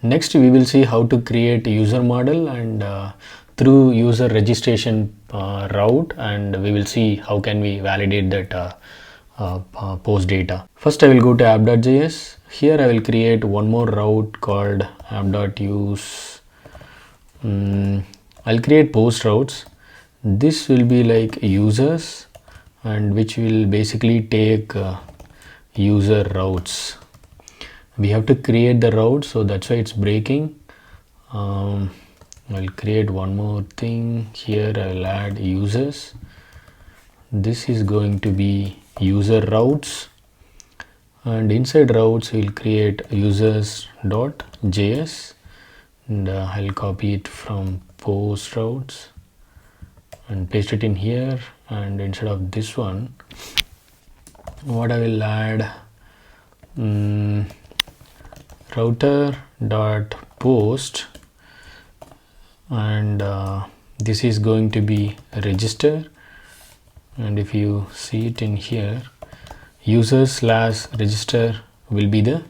Next we will see how to create a user model, and through user registration route, and we will see how can we validate that post data. First I will go to app.js. Here I will create one more route called app.use. I'll create post routes. This will be like users, and which will basically take user routes. We have to create the route, so that's why it's breaking. I'll create one more thing here. I'll add users. This is going to be user routes, and inside routes we'll create users.js, and I'll copy it from post routes and paste it in here. And instead of this one, what I will add, router dot post, and this is going to be register. And if you see it in here, user/register will be the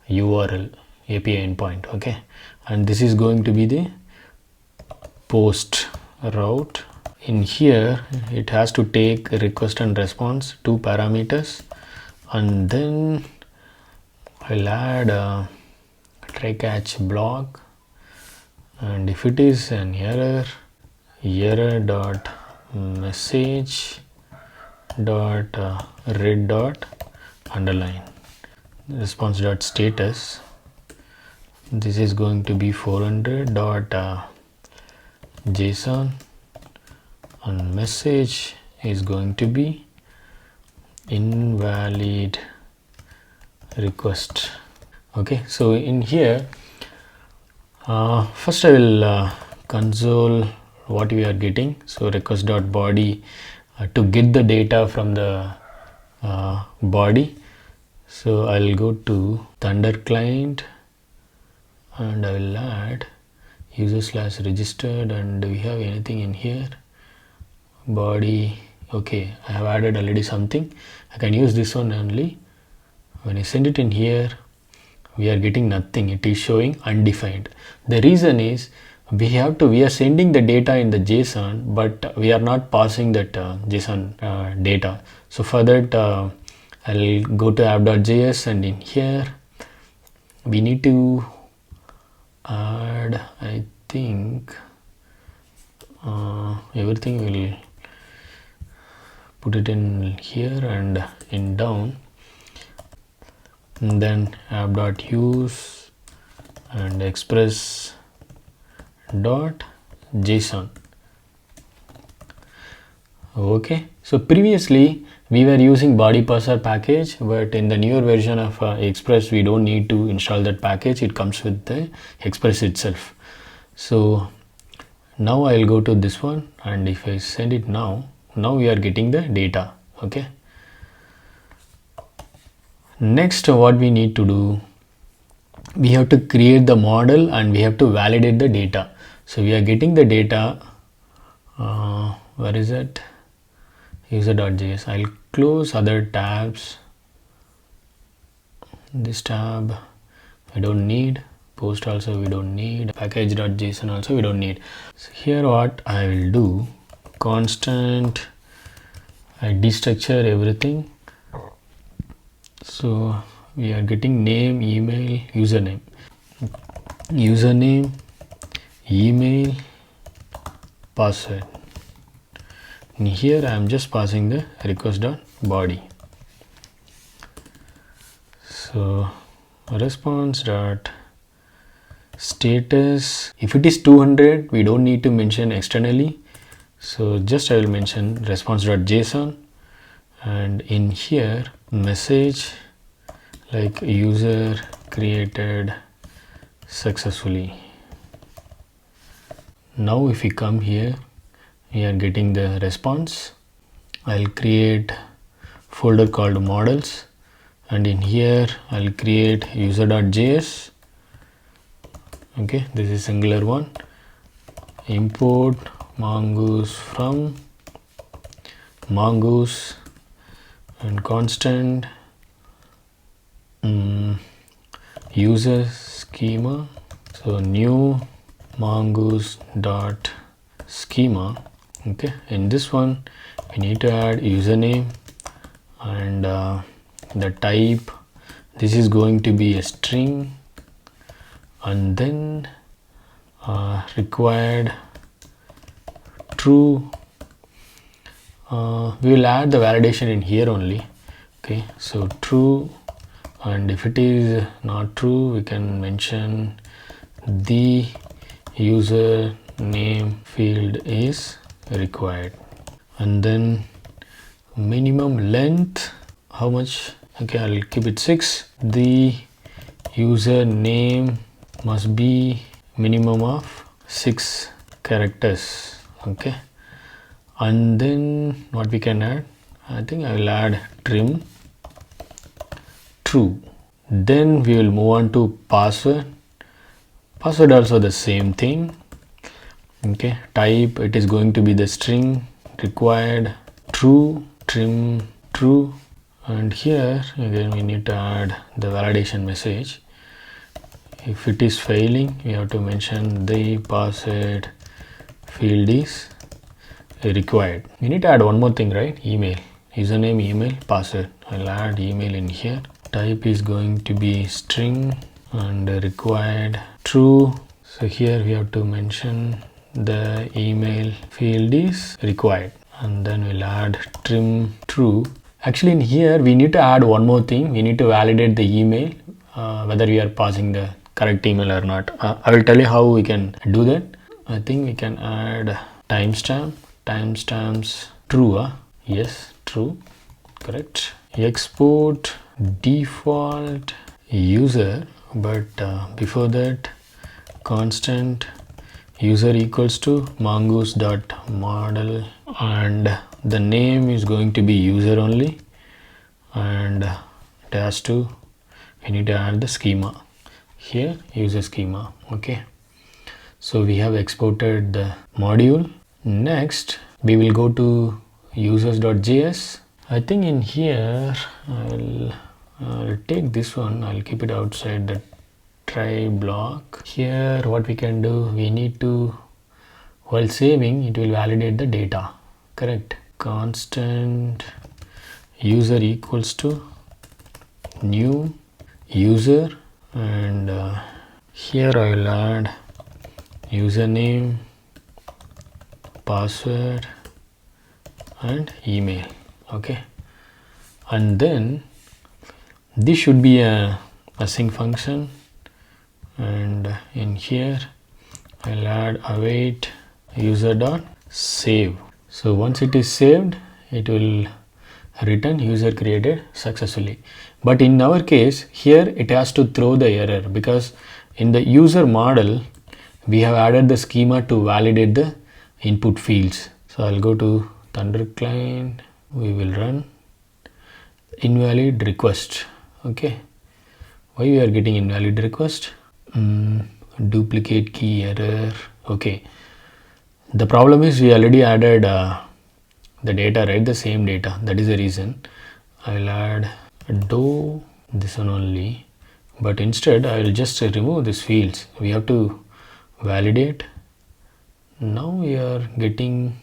URL API endpoint. Okay, and this is going to be the post route. In here it has to take request and response, 2 parameters, and then I'll add a try catch block, and if it is an error dot message dot read dot underline response dot status. This is going to be 400 dot JSON, and message is going to be invalid request. Okay, so in here first I will console what we are getting. So request dot body, to get the data from the body. So I'll go to Thunder client, and I will add user/registered, and we have anything in here, body. Okay, I have added already something. I can use this one only. When I send it in here, we are getting nothing. It is showing undefined. The reason is we are sending the data in the JSON, but we are not passing that JSON data. So for that I'll go to app.js, and in here we need to add, I think everything. Will put it in here and in down, and then app.use and express dot JSON. Okay, so previously we were using body parser package, but in the newer version of Express we don't need to install that package. It comes with the Express itself. So now I'll go to this one, and if I send it now we are getting the data. Okay, next what we need to do, we have to create the model and we have to validate the data. So we are getting the data, where is it, user.js. I'll close other tabs. This tab I don't need, post also we don't need, package.json also we don't need. So here what I will do, constant, I destructure everything. So we are getting name, email, username, email, password. And here I am just passing the request.body. So response dot status, if it is 200 we don't need to mention externally, so just I will mention response.json, and in here message like user created successfully. Now if we come here, we are getting the response. I'll create folder called models, and in here I'll create user.js. Okay, this is singular one. Import mongoose from mongoose, and constant user schema So new mongoose dot schema. Okay, in this one we need to add username and the type. This is going to be a string, and then required true. We will add the validation in here only. Okay, so true, and if it is not true, we can mention the user name field is required. And then minimum length, how much? Okay, I'll keep it 6. The user name must be minimum of 6 characters. Okay, and then what we can add, I think I will add trim true. Then we will move on to password. Password also the same thing. Okay, type, it is going to be the string, required true, trim true, and here again we need to add the validation message. If it is failing, we have to mention the password field is required. We need to add one more thing, right? Email, username, email, password. I'll add email in here. Type is going to be string and required true. So here we have to mention the email field is required, and then we'll add trim true. Actually in here we need to add one more thing. We need to validate the email, whether we are passing the correct email or not. I will tell you how we can do that. I think we can add timestamps true. Yes, true, correct. Export default user, but before that constant user equals to mongoose dot model, and the name is going to be user only, and it has to, we need to add the schema here, user schema. Okay, so we have exported the module. Next we will go to users.js. I think in here I'll take this one, I'll keep it outside the try block. Here what we can do, we need to, while saving it will validate the data, correct. Constant user equals to new user, and here I will add username, password and email. Okay, and then this should be a async function, and in here I'll add await user dot save. So once it is saved, it will return user created successfully. But in our case here it has to throw the error, because in the user model we have added the schema to validate the input fields. So I'll go to Thunder client, we will run invalid request. Okay, why we are getting invalid request? Duplicate key error. Okay, the problem is we already added the data, right? The same data, that is the reason. I'll add do this one only, but instead I will just remove these fields. We have to validate. Now we are getting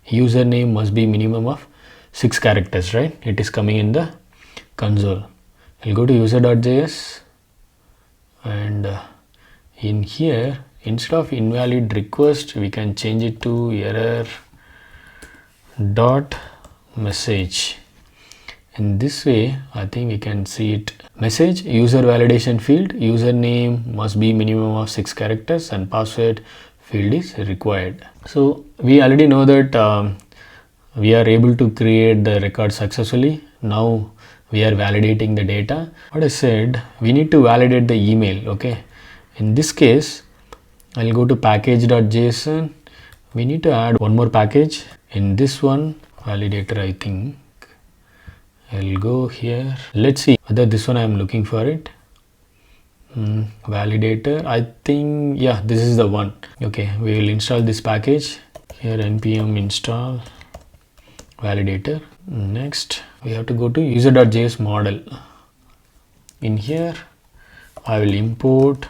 username must be minimum of 6 characters, right? It is coming in the console. I'll go to user.js, and in here instead of invalid request we can change it to error dot message. In this way I think we can see it. Message user validation field, username must be minimum of 6 characters and password field is required. So we already know that we are able to create the record successfully. Now we are validating the data. What I said, we need to validate the email. Okay, in this case I'll go to package.json. We need to add one more package. In this one validator, I think I'll go here. Let's see whether this one I am looking for it. Validator, I think, yeah, this is the one. Okay, we will install this package here, npm install validator. Next we have to go to user.js model. In here I will import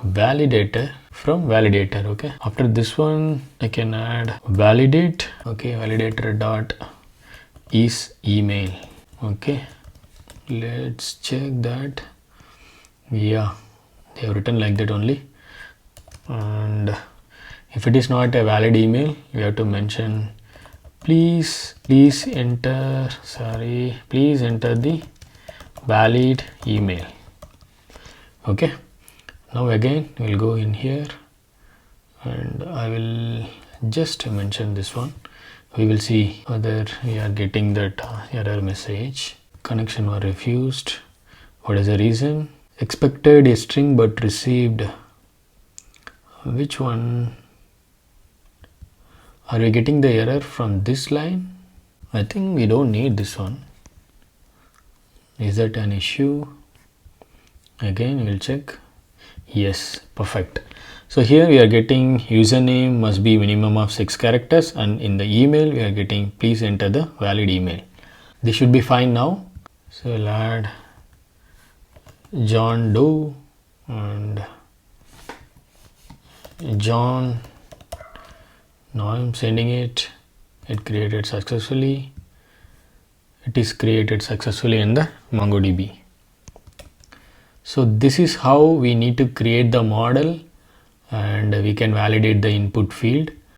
validator from validator. Okay, after this one I can add validate. Okay, validator dot is email. Okay, let's check that. Yeah, they have written like that only. And if it is not a valid email, you have to mention please enter the valid email. Okay, now again we'll go in here and I will just mention this one. We will see whether we are getting that error message. Connection was refused. What is the reason? Expected a string but received. Which one? Are we getting the error from this line? I think we don't need this one. Is that an issue? Again we'll check. Yes, perfect. So here we are getting username must be minimum of 6 characters, and in the email we are getting please enter the valid email. This should be fine now. So I'll add John Doe and John. Now I'm sending it. It created successfully. It is created successfully in the MongoDB. So this is how we need to create the model, and we can validate the input field.